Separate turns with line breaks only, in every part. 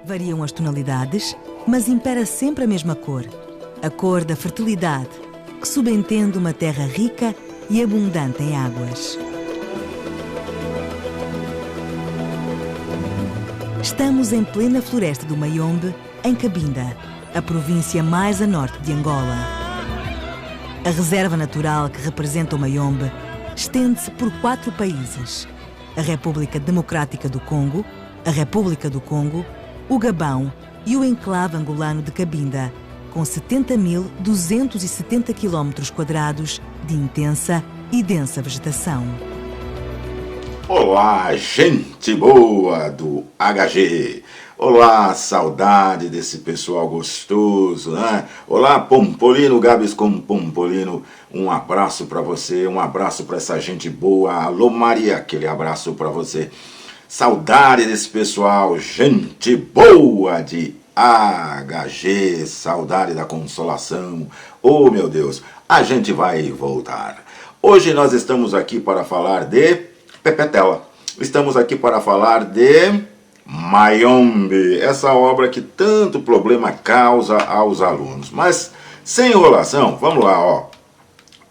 Variam as tonalidades, mas impera sempre a mesma cor. A cor da fertilidade, que subentende uma terra rica e abundante em águas. Estamos em plena floresta do Mayombe, em Cabinda, a província mais a norte de Angola. A reserva natural que representa o Mayombe estende-se por 4 países: a República Democrática do Congo, a República do Congo, o Gabão e o enclave angolano de Cabinda, com 70.270 km² de intensa e densa vegetação.
Olá, gente boa do HG! Olá, saudade desse pessoal gostoso, né? Olá, Pompolino, Gabs com Pompolino, um abraço para você, um abraço para essa gente boa. Alô, Maria, aquele abraço para você. Saudade desse pessoal, gente boa de HG, saudade da consolação. Oh, meu Deus, a gente vai voltar. Hoje nós estamos aqui para falar de Pepetela. Estamos aqui para falar de Mayombe, essa obra que tanto problema causa aos alunos. Mas, sem enrolação, vamos lá, ó.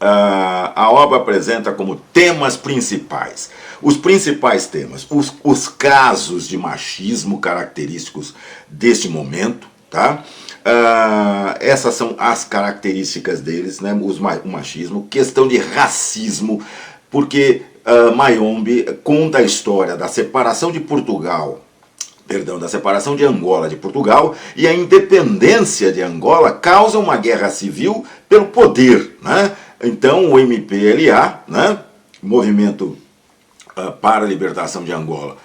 A obra apresenta como temas principais, os principais temas, os casos de machismo característicos deste momento, tá? Essas são as características deles, né? O machismo, questão de racismo, porque Mayombe conta a história da separação de da separação de Angola de Portugal, e a independência de Angola causa uma guerra civil pelo poder, né? Então o MPLA, né, Movimento para a Libertação de Angola,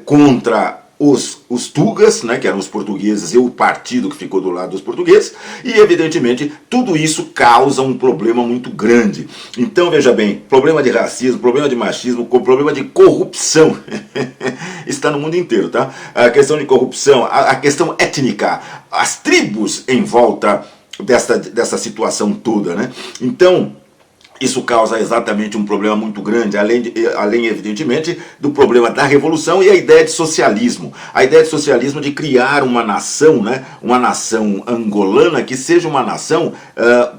contra os Tugas, né, que eram os portugueses, e o partido que ficou do lado dos portugueses, e evidentemente tudo isso causa um problema muito grande. Então veja bem, problema de racismo, problema de machismo, problema de corrupção, está no mundo inteiro, tá? A questão de corrupção, a questão étnica, as tribos em volta dessa situação toda, né? Então isso causa exatamente um problema muito grande, além evidentemente, do problema da revolução e a ideia de socialismo. A ideia de socialismo de criar uma nação, né, uma nação angolana que seja uma nação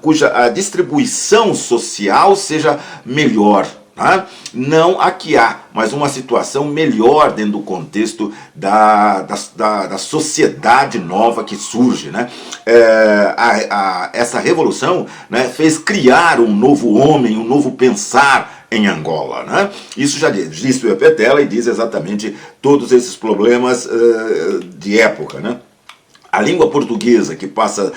cuja a distribuição social seja melhor. Tá? Não a que há, mas uma situação melhor dentro do contexto da sociedade nova que surge, né? Essa revolução, né, fez criar um novo homem, um novo pensar em Angola, né? Isso já diz Pepetela e diz exatamente todos esses problemas de época, né? A língua portuguesa, que passa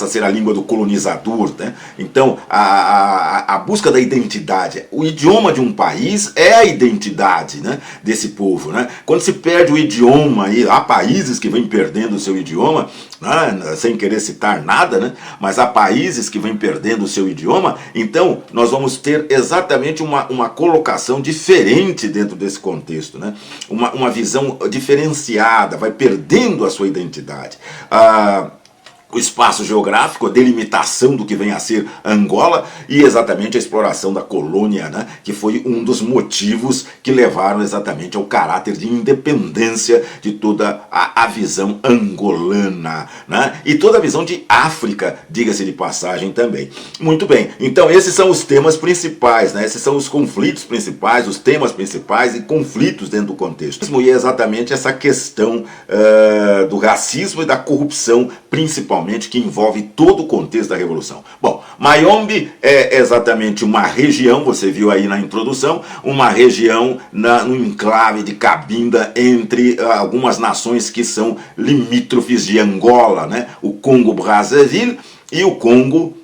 a ser a língua do colonizador, né? Então, a busca da identidade. O idioma de um país é a identidade, né, desse povo, né? Quando se perde o idioma, e há países que vêm perdendo o seu idioma, né, sem querer citar nada, né, mas há países que vêm perdendo o seu idioma, então nós vamos ter exatamente uma colocação diferente dentro desse contexto, né? Uma visão diferenciada, vai perdendo a sua identidade. O espaço geográfico, a delimitação do que vem a ser Angola e exatamente a exploração da colônia, né, que foi um dos motivos que levaram exatamente ao caráter de independência de toda a visão angolana, né, e toda a visão de África, diga-se de passagem também. Muito bem, então esses são os temas principais, né, esses são os conflitos principais, os temas principais e conflitos dentro do contexto. E é exatamente essa questão do racismo e da corrupção, principalmente, que envolve todo o contexto da Revolução. Bom, Mayombe é exatamente uma região, você viu aí na introdução, uma região no enclave de Cabinda, entre algumas nações que são limítrofes de Angola, né? O Congo-Brazzaville e o Congo,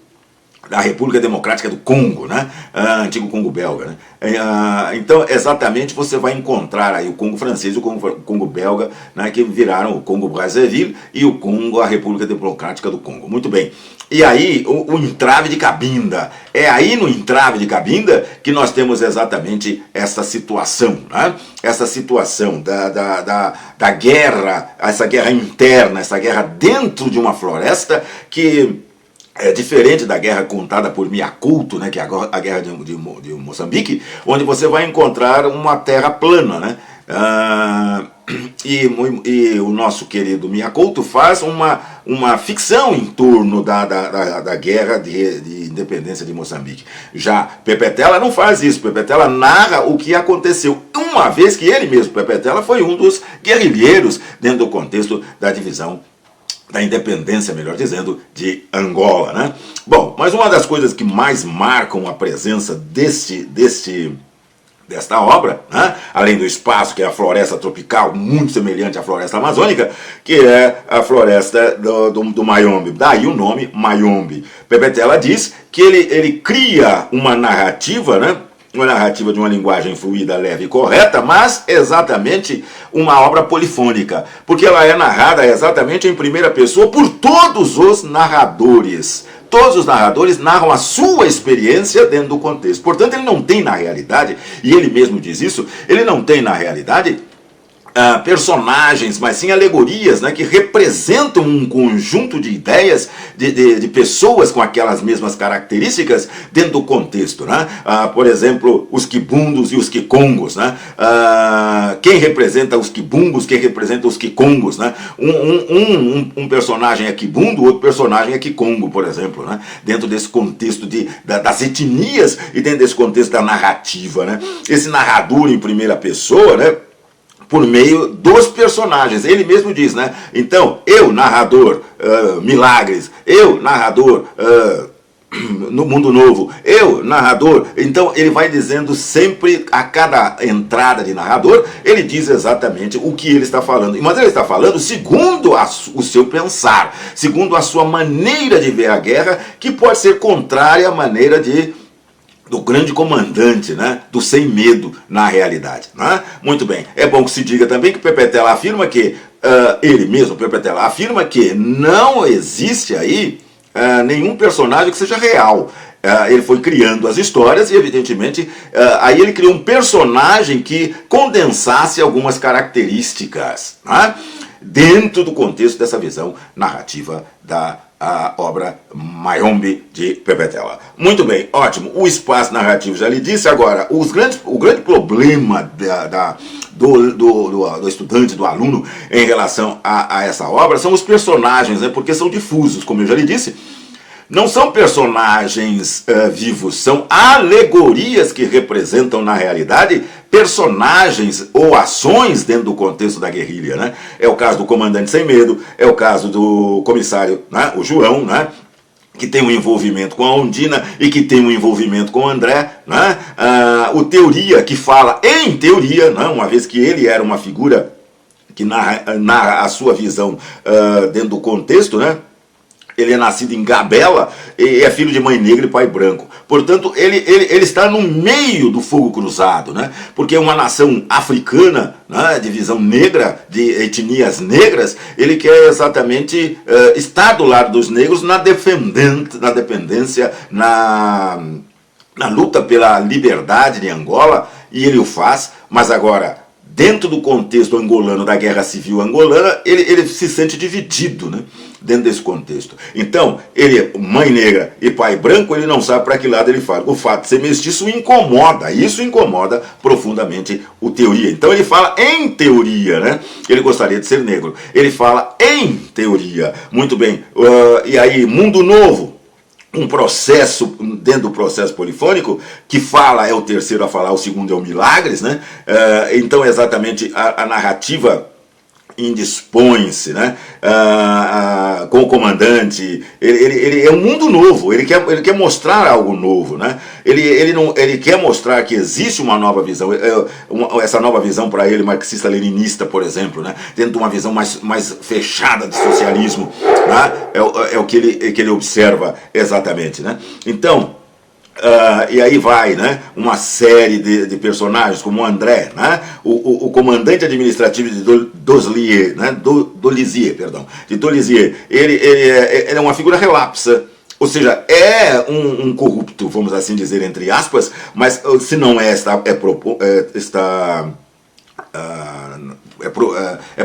da República Democrática do Congo, né? Antigo Congo belga, né? Então, exatamente, você vai encontrar aí o Congo francês e o Congo belga, né, que viraram o Congo Brazzaville, e o Congo, a República Democrática do Congo. Muito bem. E aí, o entrave de Cabinda. É aí no entrave de Cabinda que nós temos exatamente essa situação, né? Essa situação da guerra, essa guerra interna, essa guerra dentro de uma floresta que é diferente da guerra contada por Miaculto, né, que é a guerra de Moçambique, onde você vai encontrar uma terra plana, né? e o nosso querido Mia Couto faz uma ficção em torno da guerra de independência de Moçambique. Já Pepe Tela não faz isso. Pepe Tela narra o que aconteceu, uma vez que ele mesmo, Pepe Tela, foi um dos guerrilheiros dentro do contexto da divisão da independência, melhor dizendo, de Angola, né? Bom, mas uma das coisas que mais marcam a presença desta obra, né? Além do espaço, que é a floresta tropical, muito semelhante à floresta amazônica, que é a floresta do Mayombe. Daí o nome Mayombe. Pepe Tela diz que ele cria uma narrativa, né? Uma narrativa de uma linguagem fluida, leve e correta, mas exatamente uma obra polifônica, porque ela é narrada exatamente em primeira pessoa por todos os narradores. Todos os narradores narram a sua experiência dentro do contexto. Portanto, ele não tem na realidade, e ele mesmo diz isso, ele não tem na realidade personagens, mas sim alegorias, né, que representam um conjunto de ideias de pessoas com aquelas mesmas características dentro do contexto, né? Por exemplo, os quibundos e os quicongos, né? Quem representa os quibumbos, quem representa os quicongos, né? Um personagem é quibundo, outro personagem é quicongo, por exemplo, né? Dentro desse contexto das etnias e dentro desse contexto da narrativa, né? Esse narrador em primeira pessoa, né, por meio dos personagens. Ele mesmo diz, né? Então, eu, narrador, Milagres, eu, narrador, no Mundo Novo, eu, narrador. Então, ele vai dizendo sempre, a cada entrada de narrador, ele diz exatamente o que ele está falando. Mas ele está falando segundo o seu pensar, segundo a sua maneira de ver a guerra, que pode ser contrária à maneira do grande comandante, né? Do sem medo na realidade, né? Muito bem, é bom que se diga também que Pepe Tela afirma que, ele mesmo, Pepe Tela, afirma que não existe aí nenhum personagem que seja real. Ele foi criando as histórias e, evidentemente, aí ele criou um personagem que condensasse algumas características, né, dentro do contexto dessa visão narrativa da obra Mayombe de Pepe Tela. Muito bem, ótimo. O espaço narrativo já lhe disse. Agora, o grande problema do estudante, do aluno, em relação a essa obra são os personagens, né, porque são difusos, como eu já lhe disse. Não são personagens vivos, são alegorias que representam na realidade personagens ou ações dentro do contexto da guerrilha, né? É o caso do comandante sem medo, é o caso do comissário, né, o João, né, que tem um envolvimento com a Ondina e que tem um envolvimento com o André, né? O Teoria, que fala em teoria, né, uma vez que ele era uma figura que narra a sua visão dentro do contexto, né? Ele é nascido em Gabela e é filho de mãe negra e pai branco. Portanto, ele está no meio do fogo cruzado, né? Porque é uma nação africana, né, de visão negra, de etnias negras. Ele quer exatamente estar do lado dos negros na dependência, na luta pela liberdade de Angola, e ele o faz, mas agora, dentro do contexto angolano, da guerra civil angolana, ele se sente dividido, né, dentro desse contexto. Então, ele, mãe negra e pai branco, ele não sabe para que lado ele fala. O fato de ser mestiço incomoda, isso incomoda profundamente o Teoria. Então ele fala em teoria, né? Ele gostaria de ser negro. Ele fala em teoria. Muito bem. E aí, Mundo Novo, um processo, dentro do processo polifônico, que fala, é o terceiro a falar, o segundo é o Milagres, né? Então, exatamente, a narrativa indispõe-se, né, com o comandante. Ele é um mundo novo, ele quer mostrar algo novo, né? Ele quer mostrar que existe uma nova visão, essa nova visão para ele marxista-leninista, por exemplo, né? Dentro de uma visão mais fechada de socialismo, né? É o que ele observa exatamente, né? Então, e aí vai, né, uma série de personagens, como o André, né, o comandante administrativo de Dolisie, né, de Dolisie. Ele é uma figura relapsa, ou seja, é um corrupto, vamos assim dizer, entre aspas, mas se não é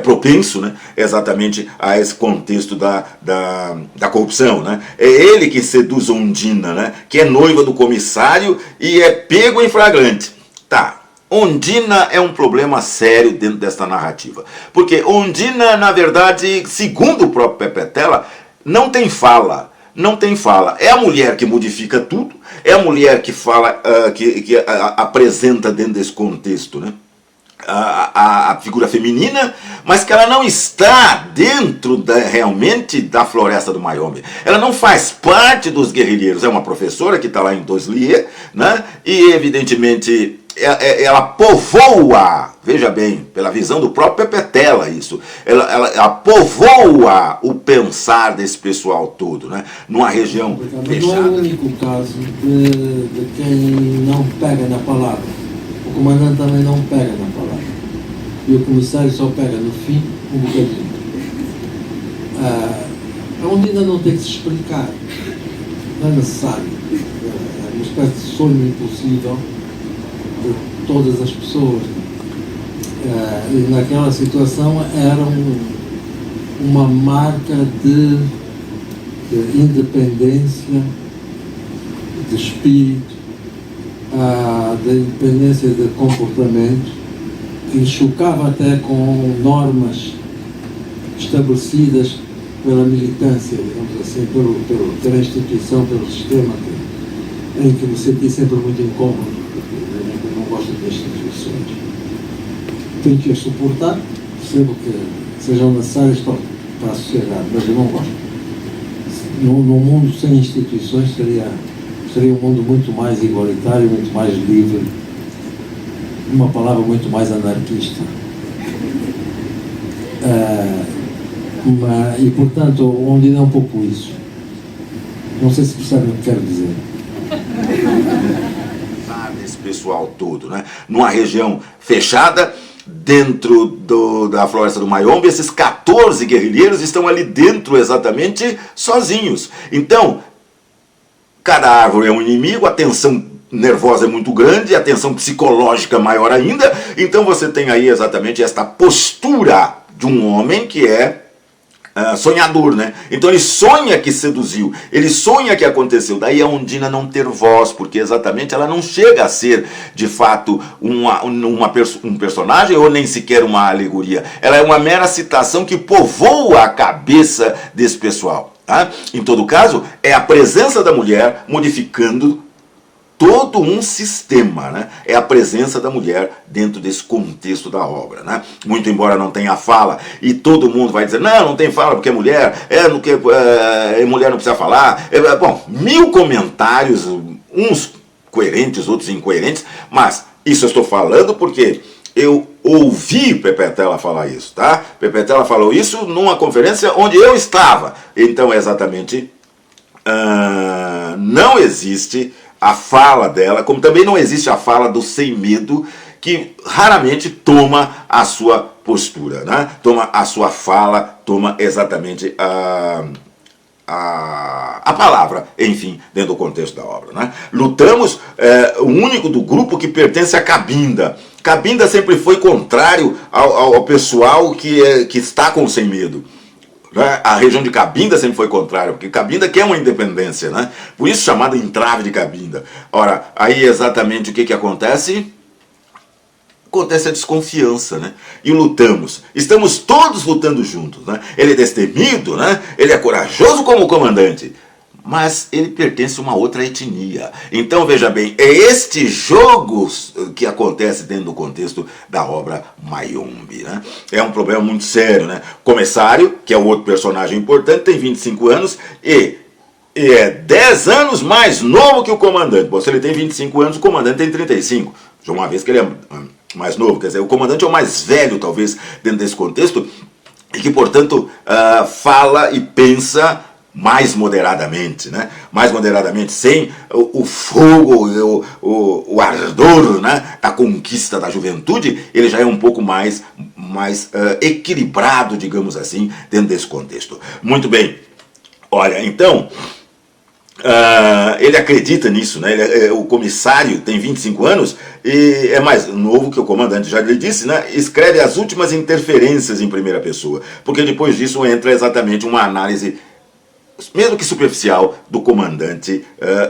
propenso, né, exatamente a esse contexto da corrupção, né? É ele que seduz Ondina, né, que é noiva do comissário e é pego em flagrante. Tá, Ondina é um problema sério dentro desta narrativa. Porque Ondina, na verdade, segundo o próprio Pepetela, não tem fala. Não tem fala. É a mulher que modifica tudo, é a mulher que fala, que apresenta dentro desse contexto, né? A figura feminina, mas que ela não está dentro realmente da floresta do Mayombe. Ela não faz parte dos guerrilheiros. É uma professora que está lá em Doslier, né? E evidentemente ela povoa, veja bem, pela visão do próprio Pepetela isso, ela povoa o pensar desse pessoal todo, né? Numa região fechada.
Não é o único caso de quem não pega na palavra. O comandante também não pega na palavra. E o comissário só pega no fim um bocadinho. Onde ainda não tem que se explicar. Não é necessário. É uma espécie de sonho impossível de todas as pessoas. E naquela situação era uma marca de independência, de espírito, da independência de comportamento, que chocava até com normas estabelecidas pela militância, digamos assim, pela instituição, pelo sistema, em que me senti sempre muito incômodo, porque eu não gosto das instituições. Tenho que as suportar, percebo que sejam necessárias para a sociedade, mas eu não gosto. Num mundo sem instituições seria um mundo muito mais igualitário, muito mais livre, uma palavra muito mais anarquista. E, portanto, onde é um pouco isso. Não sei se percebem o que quero dizer.
Esse pessoal todo, né? Numa região fechada, dentro da floresta do Mayombe, esses 14 guerrilheiros estão ali dentro exatamente sozinhos. Então, cada árvore é um inimigo, a tensão nervosa é muito grande, a tensão psicológica maior ainda. Então você tem aí exatamente esta postura de um homem que é sonhador, né? Então ele sonha que seduziu, ele sonha que aconteceu. Daí a Ondina não ter voz, porque exatamente ela não chega a ser de fato um personagem ou nem sequer uma alegoria. Ela é uma mera citação que povoa a cabeça desse pessoal. Tá? Em todo caso, é a presença da mulher modificando todo um sistema, né? É a presença da mulher dentro desse contexto da obra, né? Muito embora não tenha fala, e todo mundo vai dizer, não tem fala porque é mulher, mulher não precisa falar, bom, 1000 comentários, uns coerentes, outros incoerentes, mas isso eu estou falando porque eu ouvi Pepetela falar isso, tá? Pepetela falou isso numa conferência onde eu estava. Então, exatamente, não existe a fala dela, como também não existe a fala do Sem Medo, que raramente toma a sua postura, né? Toma a sua fala, toma exatamente a palavra, enfim, dentro do contexto da obra, né? Lutamos, o único do grupo que pertence a Cabinda. Cabinda sempre foi contrário ao pessoal que está com Sem Medo. A região de Cabinda sempre foi contrária, porque Cabinda quer uma independência, né? Por isso chamada entrave de Cabinda. Ora, aí exatamente o que acontece? Acontece a desconfiança, né? E lutamos. Estamos todos lutando juntos, né? Ele é destemido, né? Ele é corajoso como o comandante, mas ele pertence a uma outra etnia. Então, veja bem, é este jogo que acontece dentro do contexto da obra Mayombe, né? É um problema muito sério, né? O comissário, que é o outro personagem importante, tem 25 anos e é 10 anos mais novo que o comandante. Bom, se ele tem 25 anos, o comandante tem 35. De uma vez que ele é mais novo, quer dizer, o comandante é o mais velho, talvez, dentro desse contexto, e que, portanto, fala e pensa mais moderadamente, né? Mais moderadamente, sem o fogo, o ardor, né? Da conquista da juventude, ele já é um pouco mais equilibrado, digamos assim, dentro desse contexto. Muito bem, olha, então, ele acredita nisso, né? O comissário tem 25 anos e é mais novo que o comandante, já lhe disse, né? Escreve as últimas interferências em primeira pessoa, porque depois disso entra exatamente uma análise, mesmo que superficial, do comandante,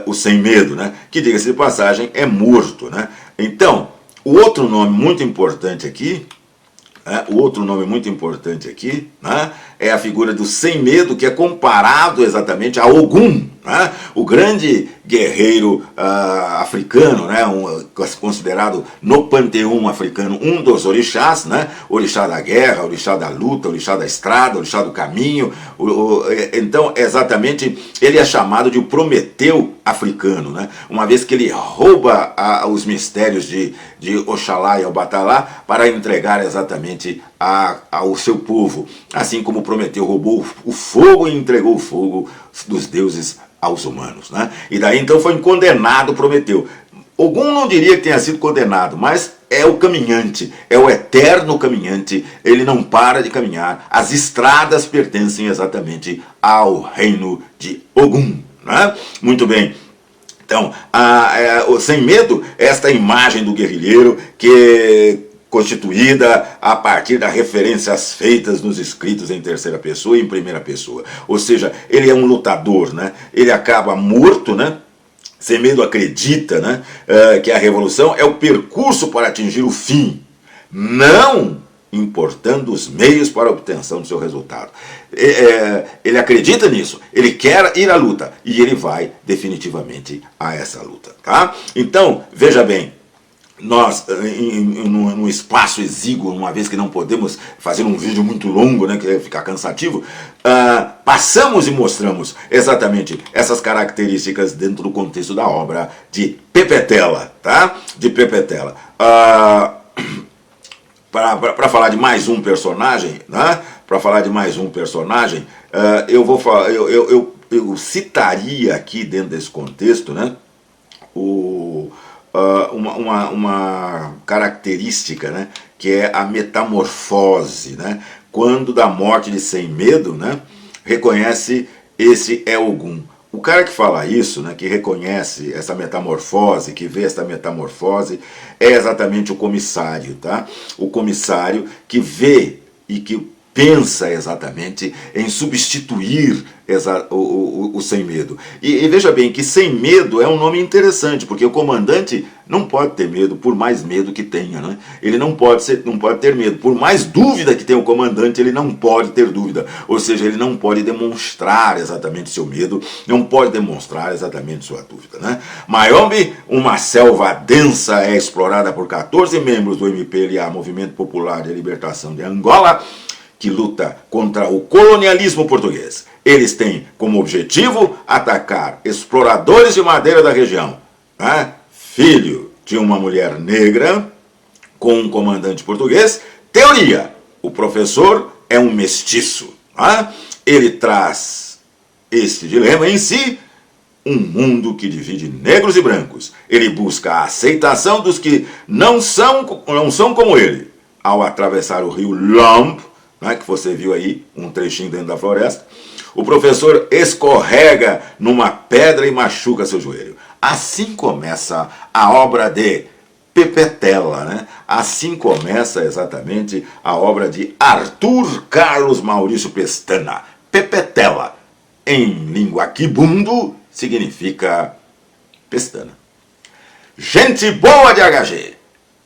o Sem Medo, né? Que, diga-se de passagem, é morto, né? Então, O outro nome muito importante aqui, né, é a figura do Sem Medo, que é comparado exatamente a Ogum, né, o grande guerreiro africano, né, considerado no panteão africano um dos orixás, né, orixá da guerra, orixá da luta, orixá da estrada, orixá do caminho. Então, exatamente, ele é chamado de o Prometeu africano, né, uma vez que ele rouba os mistérios de Oxalá e Obatalá para entregar exatamente ao seu povo, assim como Prometeu roubou o fogo e entregou o fogo dos deuses aos humanos, né? E daí então foi condenado Prometeu. Ogum não diria que tenha sido condenado, mas é o caminhante, é o eterno caminhante, ele não para de caminhar, as estradas pertencem exatamente ao reino de Ogum, né? Muito bem. Então, o Sem Medo, esta imagem do guerrilheiro que constituída a partir das referências feitas nos escritos em terceira pessoa e em primeira pessoa. Ou seja, ele é um lutador, né? Ele acaba morto, né? Sem Medo acredita, né, que a revolução é o percurso para atingir o fim, não importando os meios para a obtenção do seu resultado. Ele acredita nisso, ele quer ir à luta e ele vai definitivamente a essa luta. Tá? Então, veja bem, nós, num espaço exíguo, uma vez que não podemos fazer um vídeo muito longo, né, que vai ficar cansativo, passamos e mostramos exatamente essas características dentro do contexto da obra de Pepetela, tá? De Pepetela. Para falar de mais um personagem, né? Para falar de mais um personagem, eu citaria aqui dentro desse contexto, né, uma característica, né, que é a metamorfose, né? Quando da morte de Sem Medo, né, reconhece esse é Ogum. O cara que fala isso, né, que reconhece essa metamorfose, que vê essa metamorfose, é exatamente o comissário, tá? O comissário que vê e que pensa exatamente em substituir o Sem Medo. E veja bem que Sem Medo é um nome interessante, porque o comandante não pode ter medo, por mais medo que tenha, né? Ele não pode ter medo. Por mais dúvida que tenha o comandante, ele não pode ter dúvida. Ou seja, ele não pode demonstrar exatamente seu medo, não pode demonstrar exatamente sua dúvida, né? Mayombe, uma selva densa, é explorada por 14 membros do MPLA, Movimento Popular de Libertação de Angola, que luta contra o colonialismo português. Eles têm como objetivo atacar exploradores de madeira da região, né? Filho de uma mulher negra com um comandante português. Teoria: o professor é um mestiço, né? Ele traz este dilema em si, um mundo que divide negros e brancos. Ele busca a aceitação dos que não são como ele. Ao atravessar o rio Lombe, né, que você viu aí um trechinho dentro da floresta, o professor escorrega numa pedra e machuca seu joelho. Assim começa a obra de Pepetela, né? Assim começa exatamente a obra de Arthur Carlos Maurício Pestana. Pepetela, em língua quibundo, significa pestana. Gente boa de HG,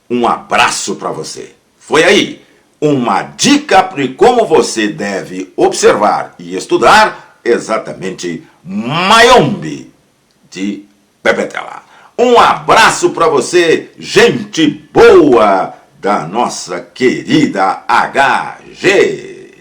um abraço para você. Foi aí uma dica de como você deve observar e estudar exatamente Mayombe de Pepetela. Um abraço para você, gente boa da nossa querida HG.